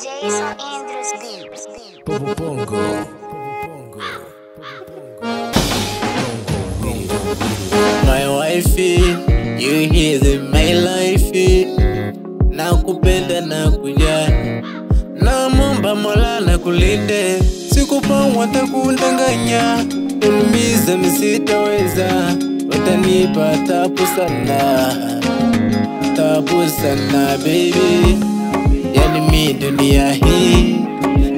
Jason Andrews Beats. My wifey, you here in my life. Nakupenda na kujali, namomba Mola na kulinde. Sikupangwa takundanganya, uniumiza misitaweza. Watanipa tabu sana baby. Yani mi dunia hii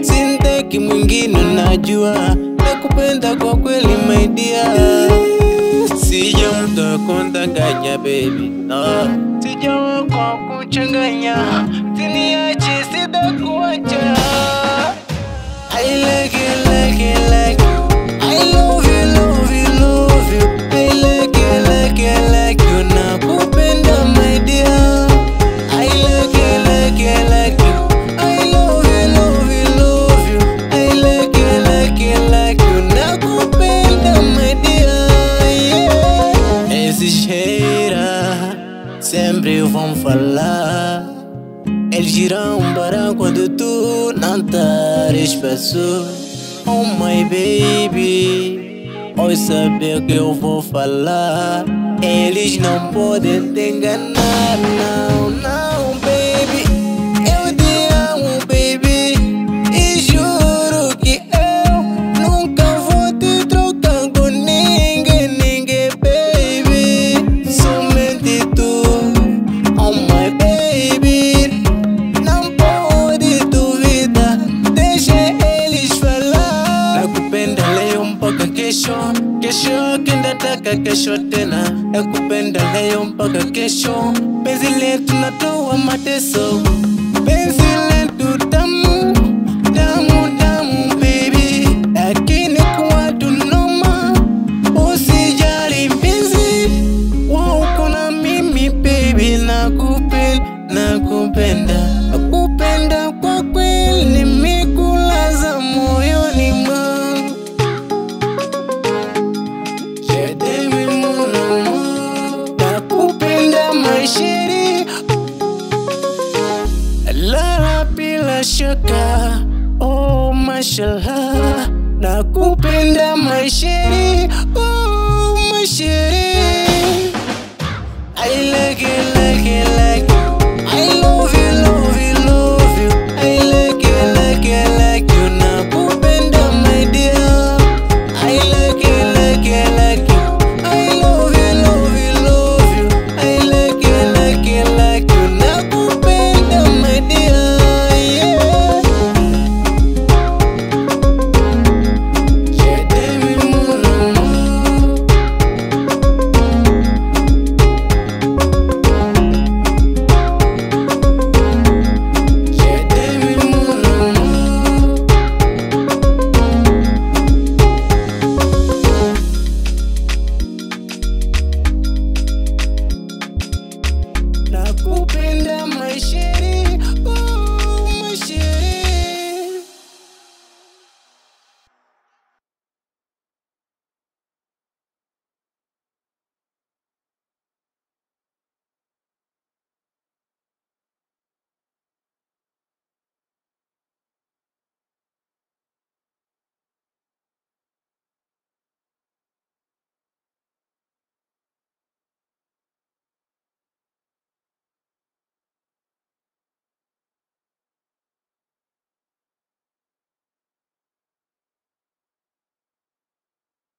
sintaki mwingine, najua nakupenda kwa kweli my dear. Sija mtu kundanganya baby, no. Sija wako kuchanganya, siniache sitakuacha. I like it, like it, like it. I love you, love you, love you. I like it, like it, like you. Nakupenda my dear. I like it, like it, like you. I love you, love you, love you. I like it, like it, like you. Nakupenda my dear, yeah. Esses haters sempre vão falar. Eles irão parar quando tu não estares pessoa. Oh my baby, oi saber que eu vou falar. Eles não podem te enganar, não, não baby. Eu te amo baby, e juro que eu nunca vou te trocar com ninguém, ninguém baby. Somente tu, oh my baby. Não pode duvidar, deixa eles falar. Nakupenda leo mpaka kesho, kesho kindataka kesho tena. Nakupenda leo mpaka kesho, penzi letu natoa mateso. Penzi letu tamu, tamu, tamu baby. Lakini kwa tunoma, usijali mpenzi. Wako na mimi baby, nakupenda, nakupenda. Nakupenda kwa kweli, nimekulaza moyoni mwangu. Je t'aime mon amour, nakupenda my chérie. La bila shaka, oh mashallah. Nakupenda my chérie, oh my chérie. I like it, like it, like it.